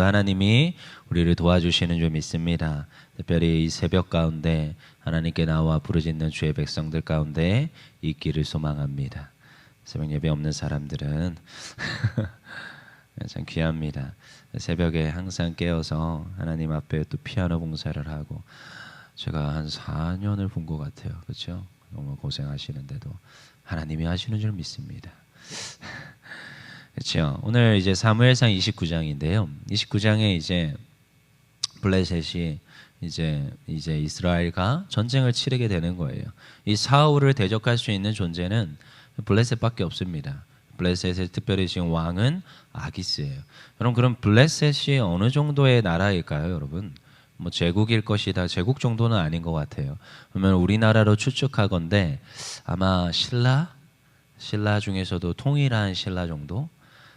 하나님이 우리를 도와주시는 줄 믿습니다. 특별히 이 새벽 가운데 하나님께 나와 부르짖는 주의 백성들 가운데 있기를 소망합니다. 새벽 예배 없는 사람들은 참 귀합니다. 새벽에 항상 깨어서 하나님 앞에 또 피아노 봉사를 하고, 제가 한 4년을 본 것 같아요. 그렇죠? 너무 고생하시는데도 하나님이 하시는 줄 믿습니다. 그렇죠. 오늘 이제 사무엘상 29장인데요. 29장에 이제 블레셋이 이제 이스라엘과 전쟁을 치르게 되는 거예요. 이 사울을 대적할 수 있는 존재는 블레셋밖에 없습니다. 블레셋의 특별히 지금 왕은 아기스예요. 여러분, 그럼 블레셋이 어느 정도의 나라일까요, 여러분? 뭐 제국일 것이다. 제국 정도는 아닌 것 같아요. 그러면 우리나라로 추측하건대 아마 신라 중에서도 통일한 신라 정도.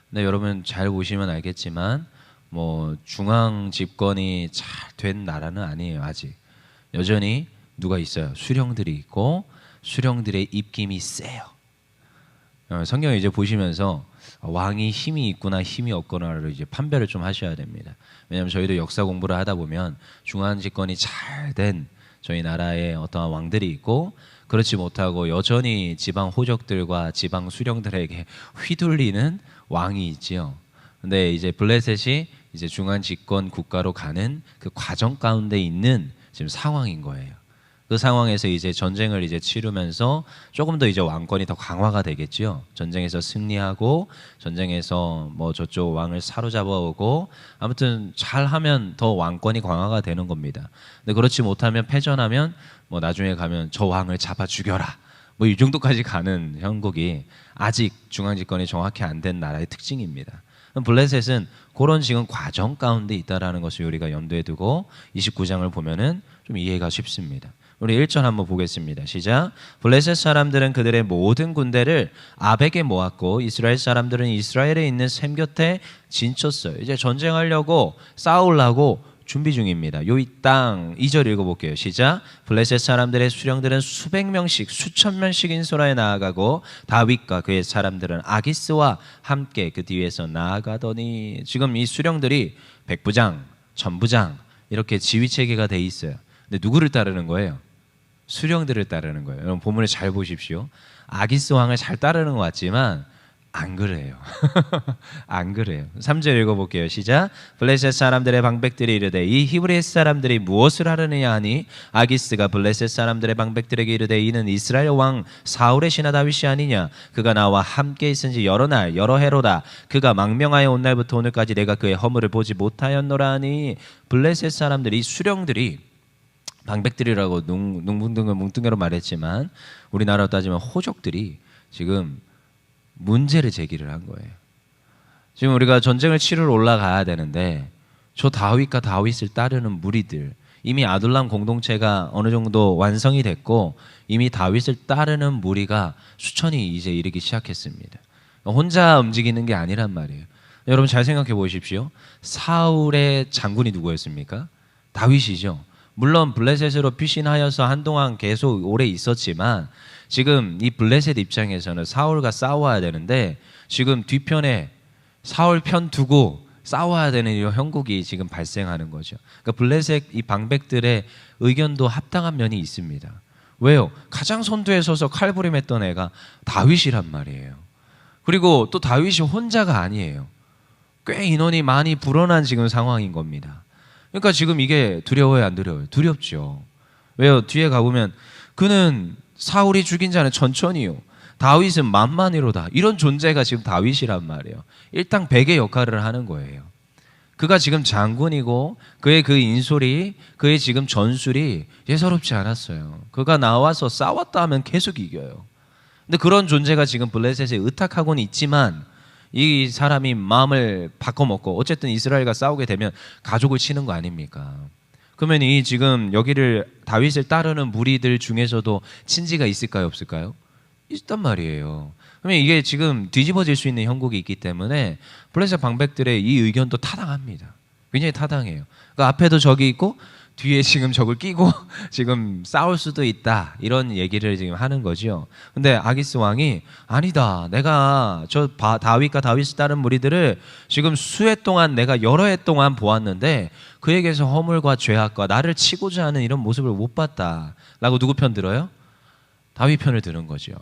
근데 여러분 잘 보시면 알겠지만 뭐 중앙 집권이 잘 된 나라는 아니에요. 아직 여전히 누가 있어요? 수령들이 있고, 수령들의 입김이 세요. 성경 이제 보시면서 왕이 힘이 있구나 힘이 없구나를 이제 판별을 좀 하셔야 됩니다. 왜냐하면 저희도 역사 공부를 하다 보면 중앙 집권이 잘 된 저희 나라에 어떠한 왕들이 있고, 그렇지 못하고 여전히 지방 호족들과 지방 수령들에게 휘둘리는 왕이 있지요. 근데 이제 블레셋이 이제 중앙 집권 국가로 가는 그 과정 가운데 있는 지금 상황인 거예요. 그 상황에서 이제 전쟁을 이제 치르면서 조금 더 이제 왕권이 더 강화가 되겠죠. 전쟁에서 승리하고 전쟁에서 뭐 저쪽 왕을 사로잡아오고, 아무튼 잘하면 더 왕권이 강화가 되는 겁니다. 근데 그렇지 못하면 패전하면 뭐 나중에 가면 저 왕을 잡아 죽여라, 뭐 이 정도까지 가는 형국이 아직 중앙 집권이 정확히 안 된 나라의 특징입니다. 블레셋은 그런 지금 과정 가운데 있다라는 것을 우리가 염두에 두고 29장을 보면은 좀 이해가 쉽습니다. 우리 1절 한번 보겠습니다. 시작. 블레셋 사람들은 그들의 모든 군대를 아벡에 모았고 이스라엘 사람들은 이스라엘에 있는 셈 곁에 진쳤어요. 이제 전쟁하려고 싸우려고 준비 중입니다. 요 이 땅 2절 읽어볼게요. 시작. 블레셋 사람들의 수령들은 수백 명씩 수천 명씩 인솔하여 나아가고 다윗과 그의 사람들은 아기스와 함께 그 뒤에서 나아가더니, 지금 이 수령들이 백부장, 천부장 이렇게 지휘체계가 돼 있어요. 근데 누구를 따르는 거예요? 수령들을 따르는 거예요. 여러분 본문을 잘 보십시오. 아기스 왕을 잘 따르는 것 같지만 안 그래요. 안 그래요. 3절 읽어볼게요. 시작. 블레셋 사람들의 방백들이 이르되 이 히브리 사람들이 무엇을 하려느냐 하니 아기스가 블레셋 사람들의 방백들에게 이르되 이는 이스라엘 왕 사울의 신하 다윗이 아니냐. 그가 나와 함께 있은지 여러 날 여러 해로다. 그가 망명하여 온 날부터 오늘까지 내가 그의 허물을 보지 못하였노라 하니, 블레셋 사람들이, 이 수령들이, 방백들이라고 뭉뚱그로 말했지만 우리나라로 따지면 호족들이 지금 문제를 제기를 한 거예요. 지금 우리가 전쟁을 치르러 올라가야 되는데 저 다윗과 다윗을 따르는 무리들, 이미 아둘람 공동체가 어느 정도 완성이 됐고 이미 다윗을 따르는 무리가 수천이 이제 이르기 시작했습니다. 혼자 움직이는 게 아니란 말이에요. 여러분 잘 생각해 보십시오. 사울의 장군이 누구였습니까? 다윗이죠. 물론 블레셋으로 피신하여서 한동안 계속 오래 있었지만 지금 이 블레셋 입장에서는 사울과 싸워야 되는데 지금 뒤편에 사울 편 두고 싸워야 되는 이 형국이 지금 발생하는 거죠. 그러니까 블레셋 이 방백들의 의견도 합당한 면이 있습니다. 왜요? 가장 선두에 서서 칼부림했던 애가 다윗이란 말이에요. 그리고 또 다윗이 혼자가 아니에요. 꽤 인원이 많이 불어난 지금 상황인 겁니다. 그러니까 지금 이게 두려워요, 안 두려워요? 두렵죠. 왜요? 뒤에 가보면 그는 사울이 죽인 자는 천천히요, 다윗은 만만히로다. 이런 존재가 지금 다윗이란 말이에요. 일당 백의 역할을 하는 거예요. 그가 지금 장군이고 그의 그 인솔이, 그의 지금 전술이 예사롭지 않았어요. 그가 나와서 싸웠다 하면 계속 이겨요. 근데 그런 존재가 지금 블레셋에 의탁하고는 있지만 이 사람이 마음을 바꿔먹고 어쨌든 이스라엘과 싸우게 되면 가족을 치는 거 아닙니까? 그러면 이 지금 여기를 다윗을 따르는 무리들 중에서도 친지가 있을까요, 없을까요? 있단 말이에요. 그러면 이게 지금 뒤집어질 수 있는 형국이 있기 때문에 블레셋 방백들의 이 의견도 타당합니다. 굉장히 타당해요. 그러니까 앞에도 적이 있고 뒤에 지금 적을 끼고 지금 싸울 수도 있다, 이런 얘기를 지금 하는 거죠. 근데 아기스 왕이 아니다, 내가 저 다윗과 다윗을 따른 무리들을 지금 수해 동안 내가 여러 해 동안 보았는데 그에게서 허물과 죄악과 나를 치고자 하는 이런 모습을 못 봤다 라고 누구 편 들어요? 다윗 편을 드는 거죠.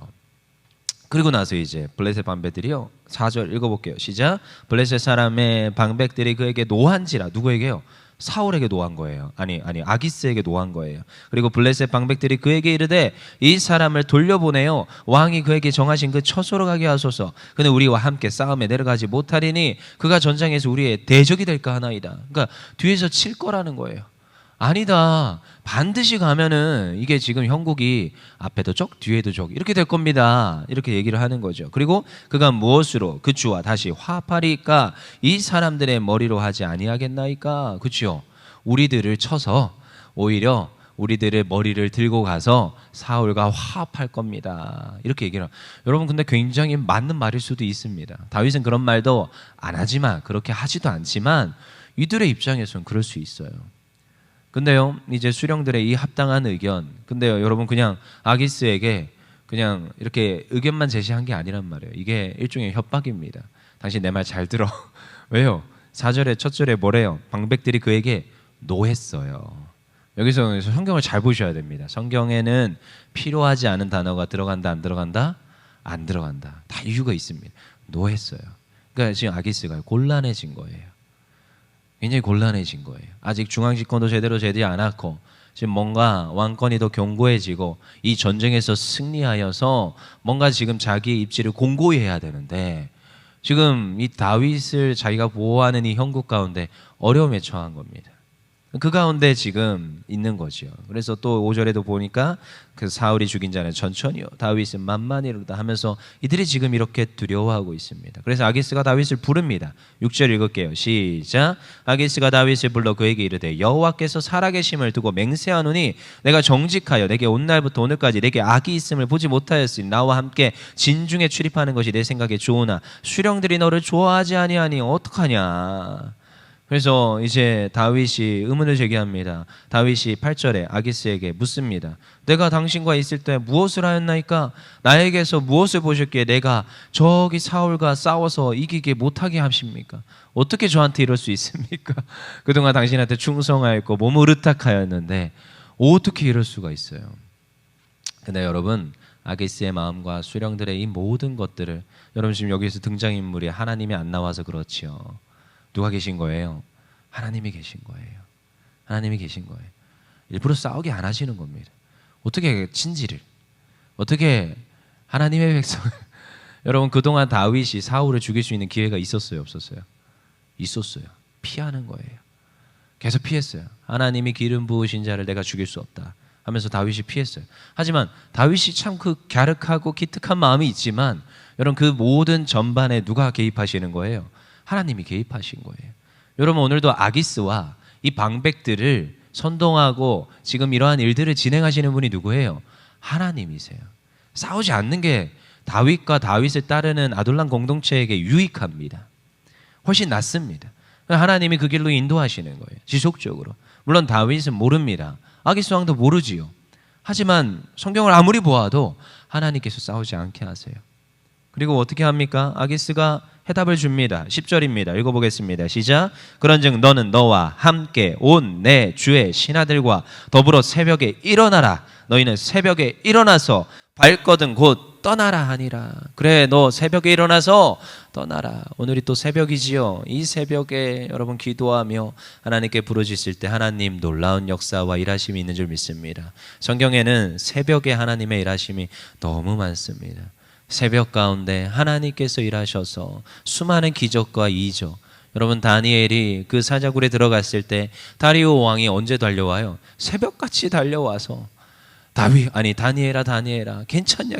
그리고 나서 이제 블레셋 방백들이요, 4절 읽어볼게요. 시작. 블레셋 사람의 방백들이 그에게 노한지라. 누구에게요? 사울에게 노한 거예요. 아니 아기스에게 노한 거예요. 그리고 블레셋 방백들이 그에게 이르되 이 사람을 돌려보내요, 왕이 그에게 정하신 그 처소로 가게 하소서. 그는 우리와 함께 싸움에 내려가지 못하리니 그가 전장에서 우리의 대적이 될까 하나이다. 그러니까 뒤에서 칠 거라는 거예요. 아니다, 반드시 가면은 이게 지금 형국이 앞에도 적 뒤에도 적 이렇게 될 겁니다, 이렇게 얘기를 하는 거죠. 그리고 그가 무엇으로 그 주와 다시 화합하리까? 이 사람들의 머리로 하지 아니하겠나이까? 그렇죠. 우리들을 쳐서 오히려 우리들의 머리를 들고 가서 사울과 화합할 겁니다, 이렇게 얘기를 해요. 여러분, 근데 굉장히 맞는 말일 수도 있습니다. 다윗은 그런 말도 안 하지만, 그렇게 하지도 않지만 이들의 입장에서는 그럴 수 있어요. 근데요, 이제 수령들의 이 합당한 의견, 근데요 여러분, 그냥 아기스에게 그냥 이렇게 의견만 제시한 게 아니란 말이에요. 이게 일종의 협박입니다. 당신 내 말 잘 들어. 왜요? 4절에 첫 절에 뭐래요? 방백들이 그에게 노했어요. 여기서 성경을 잘 보셔야 됩니다. 성경에는 필요하지 않은 단어가 들어간다 안 들어간다? 안 들어간다. 다 이유가 있습니다. 노했어요. 그러니까 지금 아기스가 곤란해진 거예요. 굉장히 곤란해진 거예요. 아직 중앙집권도 제대로 되지 않았고 지금 뭔가 왕권이 더 견고해지고 이 전쟁에서 승리하여서 뭔가 지금 자기 입지를 공고히 해야 되는데 지금 이 다윗을 자기가 보호하는 이 형국 가운데 어려움에 처한 겁니다. 그 가운데 지금 있는 거죠. 그래서 또 5절에도 보니까 그 사울이 죽인 자는 천천히요, 다윗은 만만히로다 하면서 이들이 지금 이렇게 두려워하고 있습니다. 그래서 아기스가 다윗을 부릅니다. 6절 읽을게요. 시작. 아기스가 다윗을 불러 그에게 이르되 여호와께서 살아계심을 두고 맹세하노니 내가 정직하여 내게 온 날부터 오늘까지 내게 악이 있음을 보지 못하였으니 나와 함께 진중에 출입하는 것이 내 생각에 좋으나 수령들이 너를 좋아하지 아니하니 어떡하냐. 그래서 이제 다윗이 의문을 제기합니다. 다윗이 8절에 아기스에게 묻습니다. 내가 당신과 있을 때 무엇을 하였나이까? 나에게서 무엇을 보셨기에 내가 저기 사울과 싸워서 이기게 못하게 하십니까? 어떻게 저한테 이럴 수 있습니까? 그동안 당신한테 충성하였고 몸을 의탁하였는데 어떻게 이럴 수가 있어요? 근데 여러분, 아기스의 마음과 수령들의 이 모든 것들을, 여러분 지금 여기서 등장인물이 하나님이 안 나와서 그렇지요. 누가 계신 거예요? 하나님이 계신 거예요. 하나님이 계신 거예요. 일부러 싸우게 안 하시는 겁니다. 어떻게 친지를, 어떻게 하나님의 백성을 여러분, 그동안 다윗이 사울을 죽일 수 있는 기회가 있었어요, 없었어요? 있었어요. 피하는 거예요. 계속 피했어요. 하나님이 기름 부으신 자를 내가 죽일 수 없다 하면서 다윗이 피했어요. 하지만 다윗이 참 그 갸륵하고 기특한 마음이 있지만 여러분, 그 모든 전반에 누가 개입하시는 거예요? 하나님이 개입하신 거예요. 여러분, 오늘도 아기스와 이 방백들을 선동하고 지금 이러한 일들을 진행하시는 분이 누구예요? 하나님이세요. 싸우지 않는 게 다윗과 다윗을 따르는 아둘람 공동체에게 유익합니다. 훨씬 낫습니다. 하나님이 그 길로 인도하시는 거예요, 지속적으로. 물론 다윗은 모릅니다. 아기스 왕도 모르지요. 하지만 성경을 아무리 보아도 하나님께서 싸우지 않게 하세요. 그리고 어떻게 합니까? 아기스가 해답을 줍니다. 10절입니다. 읽어보겠습니다. 시작. 그런즉 너는 너와 함께 온 내 주의 신하들과 더불어 새벽에 일어나라. 너희는 새벽에 일어나서 발거든 곧 떠나라 하니라. 그래, 너 새벽에 일어나서 떠나라. 오늘이 또 새벽이지요. 이 새벽에 여러분 기도하며 하나님께 부르짖을 때 하나님 놀라운 역사와 일하심이 있는 줄 믿습니다. 성경에는 새벽에 하나님의 일하심이 너무 많습니다. 새벽 가운데 하나님께서 일하셔서 수많은 기적과 이적. 여러분, 다니엘이 그 사자굴에 들어갔을 때 다리오 왕이 언제 달려와요? 새벽같이 달려와서 다니엘아 괜찮냐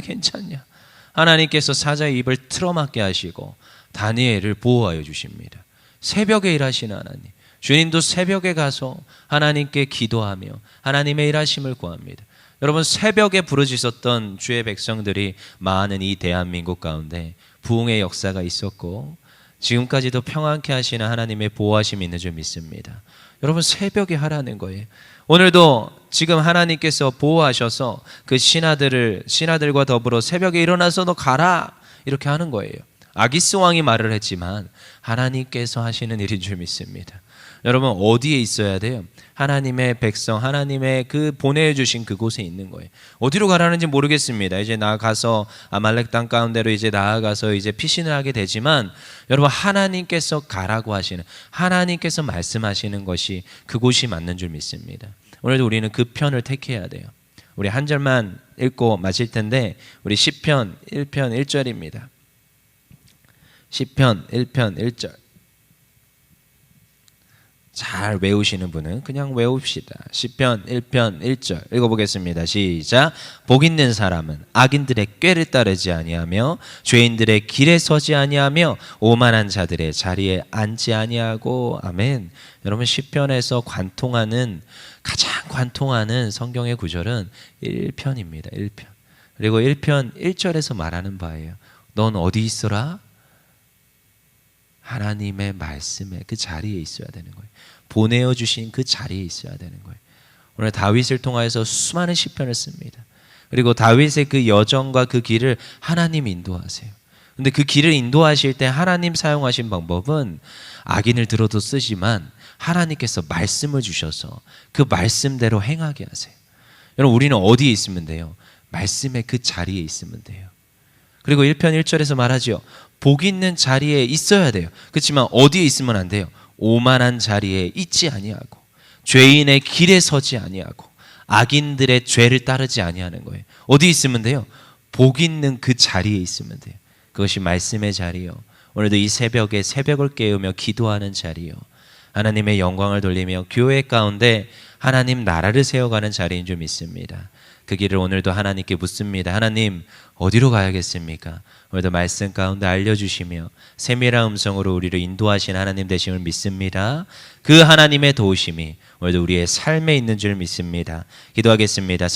하나님께서 사자의 입을 틀어막게 하시고 다니엘을 보호하여 주십니다. 새벽에 일하시는 하나님, 주님도 새벽에 가서 하나님께 기도하며 하나님의 일하심을 구합니다. 여러분, 새벽에 부르짖었던 주의 백성들이 많은 이 대한민국 가운데 부흥의 역사가 있었고 지금까지도 평안케 하시는 하나님의 보호하심이 있는 줄 믿습니다. 여러분, 새벽에 하라는 거예요. 오늘도 지금 하나님께서 보호하셔서 그 신하들과 더불어 새벽에 일어나서 너 가라 이렇게 하는 거예요. 아기스 왕이 말을 했지만 하나님께서 하시는 일인 줄 믿습니다. 여러분, 어디에 있어야 돼요? 하나님의 백성, 하나님의 그 보내주신 그곳에 있는 거예요. 어디로 가라는지 모르겠습니다. 이제 나아가서 아말렉 땅 가운데로 이제 나아가서 이제 피신을 하게 되지만, 여러분, 하나님께서 가라고 하시는, 하나님께서 말씀하시는 것이 그곳이 맞는 줄 믿습니다. 오늘도 우리는 그 편을 택해야 돼요. 우리 한 절만 읽고 마칠 텐데, 우리 시편 1편 1절입니다. 시편 1편 1절. 잘 외우시는 분은 그냥 외웁시다. 시편 1편 1절 읽어보겠습니다. 시작. 복 있는 사람은 악인들의 꾀를 따르지 아니하며 죄인들의 길에 서지 아니하며 오만한 자들의 자리에 앉지 아니하고. 아멘. 여러분, 시편에서 가장 관통하는 성경의 구절은 1편입니다. 1편. 그리고 1편 1절에서 말하는 바예요. 넌 어디 있어라? 하나님의 말씀에 그 자리에 있어야 되는 거예요. 보내어 주신 그 자리에 있어야 되는 거예요. 오늘 다윗을 통하여서 수많은 시편을 씁니다. 그리고 다윗의 그 여정과 그 길을 하나님 인도하세요. 근데 그 길을 인도하실 때 하나님 사용하신 방법은 악인을 들어도 쓰지만 하나님께서 말씀을 주셔서 그 말씀대로 행하게 하세요. 여러분, 우리는 어디에 있으면 돼요? 말씀의 그 자리에 있으면 돼요. 그리고 1편 1절에서 말하죠. 복 있는 자리에 있어야 돼요. 그렇지만 어디에 있으면 안 돼요? 오만한 자리에 있지 아니하고 죄인의 길에 서지 아니하고 악인들의 죄를 따르지 아니하는 거예요. 어디 있으면 돼요? 복 있는 그 자리에 있으면 돼요. 그것이 말씀의 자리요. 오늘도 이 새벽에 새벽을 깨우며 기도하는 자리요. 하나님의 영광을 돌리며 교회 가운데 하나님 나라를 세워가는 자리인 줄 믿습니다. 그 길을 오늘도 하나님께 묻습니다. 하나님, 어디로 가야겠습니까? 오늘도 말씀 가운데 알려주시며 세밀한 음성으로 우리를 인도하신 하나님 되심을 믿습니다. 그 하나님의 도우심이 오늘도 우리의 삶에 있는 줄 믿습니다. 기도하겠습니다.